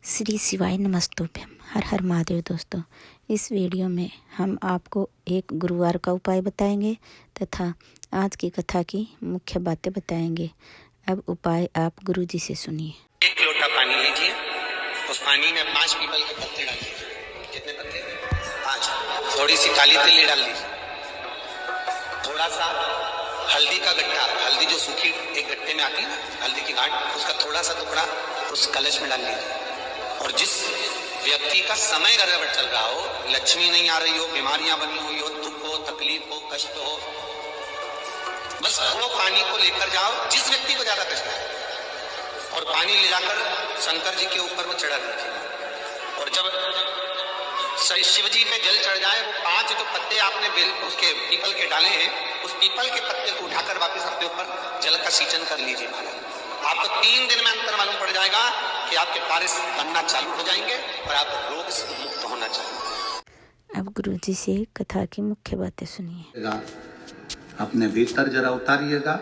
श्री शिवाय नमस्तुभ्यम। हर हर महादेव। दोस्तों, इस वीडियो में हम आपको एक गुरुवार का उपाय बताएंगे तथा आज की कथा की मुख्य बातें बताएंगे। अब उपाय आप गुरुजी से सुनिए। 1 लोटा पानी लीजिए, उस पानी में 5 पीपल के पत्ते डालिए। कितने पत्ते? 5। थोड़ी सी काली तिल्ली डाल लीजिए, थोड़ा सा हल्दी का गट्टा, हल्दी जो सूखी एक गट्टे में आती है ना, हल्दी की गांठ, उसका थोड़ा सा टुकड़ा उस कलश में डाल लीजिए। और जिस व्यक्ति का समय गड़बड़ चल रहा हो, लक्ष्मी नहीं आ रही हो, बीमारियां बनी हुई हो, दुख हो, तकलीफ हो, कष्ट हो, बस वो पानी को लेकर जाओ जिस व्यक्ति को ज्यादा कष्ट है, और पानी ले जाकर शंकर जी के ऊपर वो चढ़ा दीजिए। और जब शिव जी पे जल चढ़ जाए, वो 5 जो पत्ते आपने उसके पीपल के डाले हैं, उस पीपल के पत्ते को उठाकर वापस अपने ऊपर जल का सिंचन कर लीजिए। महाराज, आपको 3 दिन में अंतर मालूम पड़ जाएगा कि आपके कार्य बनना चालू हो जाएंगे और आप रोग से मुक्त होना चाहिए। अब गुरुजी से कथा की मुख्य बातें सुनिए। अपने भीतर जरा उतारिएगा।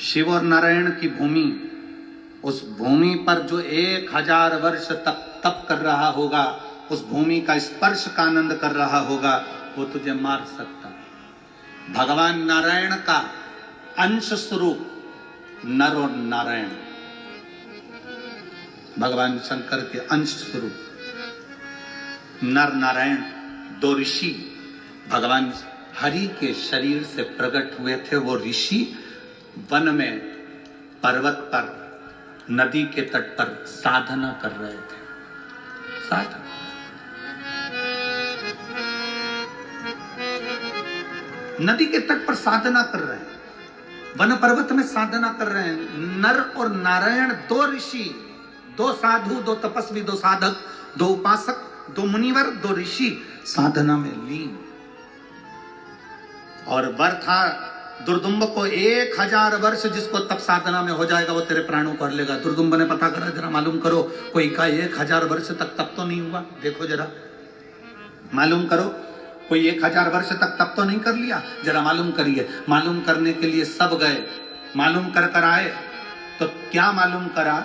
शिव और नारायण की भूमि, उस भूमि पर जो 1000 वर्ष तक तप कर रहा होगा, उस भूमि का स्पर्श का आनंद कर रहा होगा, वो तुझे मार सकता। भगवान नारायण का अंश स्वरूप नर और नारायण, भगवान शंकर के अंश स्वरूप नर नारायण 2 ऋषि भगवान हरि के शरीर से प्रकट हुए थे। वो ऋषि वन में, पर्वत पर, नदी के तट पर साधना कर रहे थे। साधना, नदी के तट पर साधना कर रहे हैं, वन पर्वत में साधना कर रहे हैं। नर और नारायण 2 ऋषि, 2 साधु, 2 तपस्वी, 2 साधक, 2 उपासक, 2 मुनिवर, 2 ऋषि साधना में लीन। और वर था दुर्दुम्ब को 1000 वर्ष, जिसको तप साधना में हो जाएगा वो तेरे प्राणों को हर लेगा। दुर्दुम्ब ने पता करा, जरा मालूम करो, कोई का 1000 वर्ष तक तप तो नहीं हुआ? देखो जरा, मालूम करो, कोई 1000 वर्ष तक तप तो नहीं कर लिया? जरा मालूम करिए। मालूम करने के लिए सब गए, मालूम कर आए तो क्या मालूम करा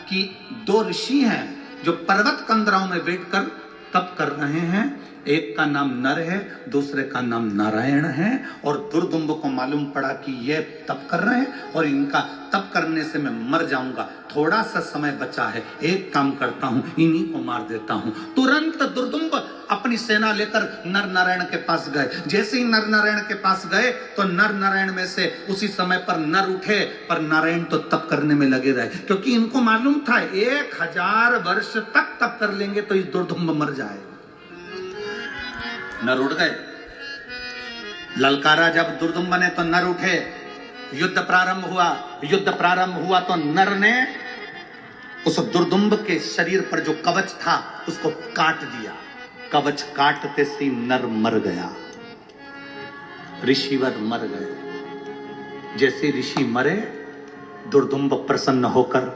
कि 2 ऋषि हैं जो पर्वत कंदराओं में बैठकर तप कर रहे हैं। एक का नाम नर है, दूसरे का नाम नारायण है। और दुर्दुम्ब को मालूम पड़ा कि ये तप कर रहे हैं और इनका तप करने से मैं मर जाऊंगा, थोड़ा सा समय बचा है, एक काम करता हूं, इन्हीं को मार देता हूं। तुरंत दुर्दुम्ब अपनी सेना लेकर नर नारायण के पास गए। जैसे ही नर नारायण के पास गए तो नर नारायण में से उसी समय पर नर उठे, पर नारायण तो तप करने में लगे रहे, क्योंकि इनको मालूम था 1000 वर्ष तक तप कर लेंगे तो इस दुर्दुम्ब मर जाएगा। नर उठ गए, ललकारा जब दुर्दुम्ब ने तो नर उठे। युद्ध प्रारंभ हुआ। युद्ध प्रारंभ हुआ तो नर ने उस दुर्दुम्ब के शरीर पर जो कवच था उसको काट दिया। कवच काटते से नर मर गया, ऋषिवर मर गए। जैसे ऋषि मरे, दुर्दुम्ब प्रसन्न होकर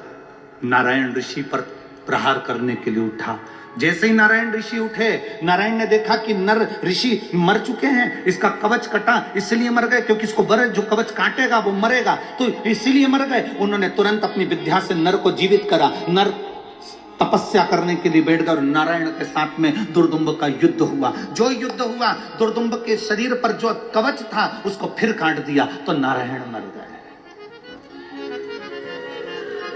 नारायण ऋषि पर प्रहार करने के लिए उठा। जैसे ही नारायण ऋषि उठे, नारायण ने देखा कि नर ऋषि मर चुके हैं, इसका कवच कटा, इसलिए मर गए, क्योंकि इसको जो कवच काटेगा वो मरेगा, तो इसीलिए मर गए। उन्होंने तुरंत अपनी विद्या से नर को जीवित करा। नर तपस्या करने के लिए बैठ गए और नारायण के साथ में दुर्दुम्ब का युद्ध हुआ। जो युद्ध हुआ, दुर्दुम्ब के शरीर पर जो कवच था उसको फिर काट दिया तो नारायण मर गए।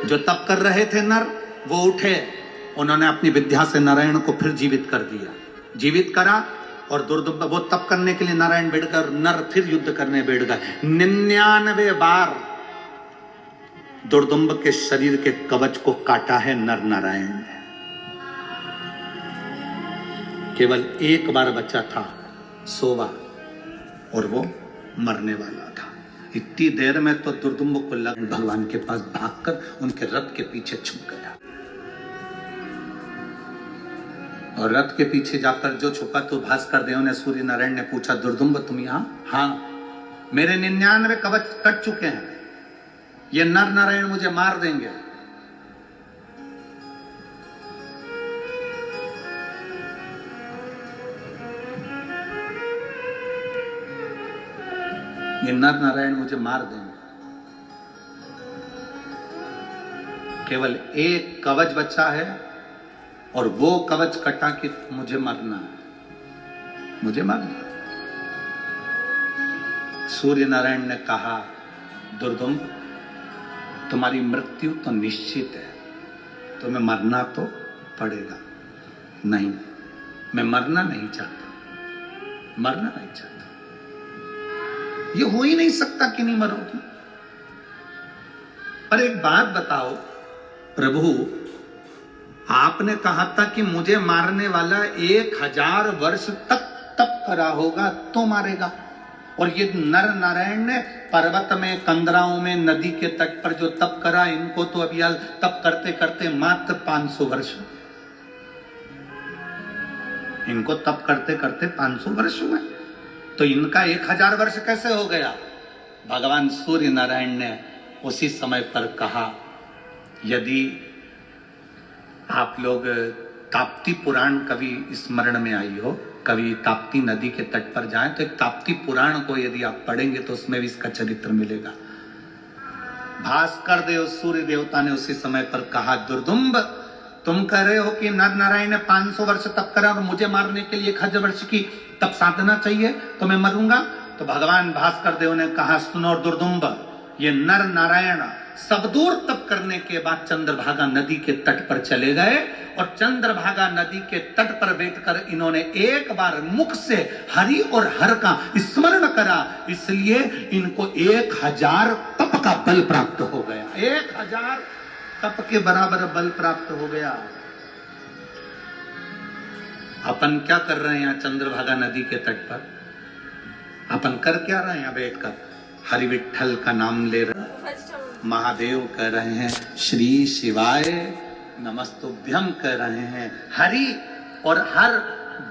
जो तप कर रहे थे नर, वो उठे, उन्होंने अपनी विद्या से नारायण को फिर जीवित कर दिया। जीवित करा और दुर्दुम्ब, वो तप करने के लिए नारायण बैठ कर, नर फिर युद्ध करने बैठ गए। 99 बार दुर्दुम्ब के शरीर के कवच को काटा है नर नारायण ने। केवल एक बार बचा था, सोवा, और वो मरने वाला था। इतनी देर में तो दुर्दुम्ब को लग भगवान के पास भागकर उनके रथ के पीछे छुप गया। और रथ के पीछे जाकर जो छुपा तो भास्कर देव ने, सूर्य नारायण ने पूछा, दुर्दुम्ब तुम यहां? हाँ, मेरे 99 कवच कट चुके हैं, ये नर नारायण मुझे मार देंगे। ये नर नारायण मुझे मार देंगे। केवल एक कवच बचा है और वो कवच कटा कि मुझे मरना है, मुझे मरना। सूर्य नारायण ने कहा, दुर्दुम्ब तुम्हारी मृत्यु तो निश्चित है, तुम्हें मरना तो पड़ेगा। नहीं, मैं मरना नहीं चाहता, मरना नहीं चाहता। ये हो ही नहीं सकता कि नहीं मरोगी। पर एक बात बताओ प्रभु, आपने कहा था कि मुझे मारने वाला 1000 वर्ष तक तप करा होगा तो मारेगा, और ये नर नारायण ने पर्वत में, कंदराओं में, नदी के तट पर जो तप करा, इनको तो अभी तप करते करते मात्र 500 वर्ष, इनको तप करते करते 500 वर्ष हुए, तो इनका 1000 वर्ष कैसे हो गया? भगवान सूर्य नारायण ने उसी समय पर कहा, यदि आप लोग ताप्ती पुराण कभी स्मरण में आई हो, कभी ताप्ती नदी के तट पर जाएं, तो एक ताप्ती पुराण को यदि आप पढ़ेंगे तो उसमें भी इसका चरित्र मिलेगा। भास्कर देव सूर्य देवता ने उसी समय पर कहा, दुर्दुम्ब तुम कह रहे हो कि नर नारायण ने 500 वर्ष तप करा और मुझे मारने के लिए 1000 वर्ष की तप साधना चाहिए, तो मैं मरूंगा। तो भगवान भास्कर देव ने कहा, सुनो दुर्दुम्ब, ये नर नारायण सब दूर तप करने के बाद चंद्रभागा नदी के तट पर चले गए, और चंद्रभागा नदी के तट पर बैठकर इन्होंने एक बार मुख से हरि और हर का स्मरण करा, इसलिए इनको 1000 तप का बल प्राप्त हो गया। 1000 तप के बराबर बल प्राप्त हो गया। अपन क्या कर रहे हैं यहाँ चंद्रभागा नदी के तट पर? अपन कर क्या रहे हैं यहाँ बैठकर? हरि विठ्ठल का नाम ले रहे हैं, महादेव कह रहे हैं, श्री शिवाय नमस्तुभ्यम कह रहे हैं, हरि और हर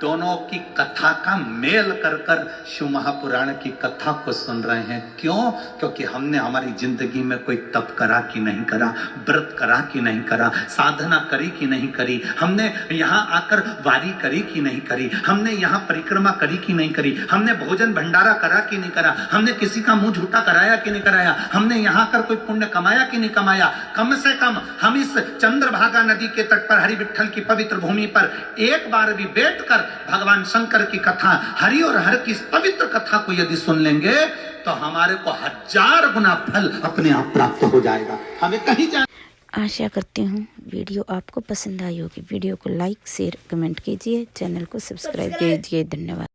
दोनों की कथा का मेल कर कर शिव महापुराण की कथा को सुन रहे हैं। क्यों? क्योंकि हमने हमारी जिंदगी में कोई तप करा कि नहीं करा, व्रत करा कि नहीं करा, साधना करी कि नहीं करी, हमने यहाँ आकर वारी करी कि नहीं करी, हमने यहाँ परिक्रमा करी कि नहीं करी, हमने भोजन भंडारा करा कि नहीं करा, हमने किसी का मुंह झूठा कराया कि नहीं कराया, हमने यहाँ कर कोई पुण्य कमाया कि नहीं कमाया। कम से कम हम इस चंद्रभागा नदी के तट पर हरि विठ्ठल की पवित्र भूमि पर एक बार भी बैठकर भगवान शंकर की कथा, हरि और हर की पवित्र कथा को यदि सुन लेंगे तो हमारे को 1000 गुना फल अपने आप प्राप्त हो जाएगा। हमें कहीं जाना। आशा करती हूँ वीडियो आपको पसंद आई होगी। वीडियो को लाइक, शेयर, कमेंट कीजिए, चैनल को सब्सक्राइब कीजिए। धन्यवाद।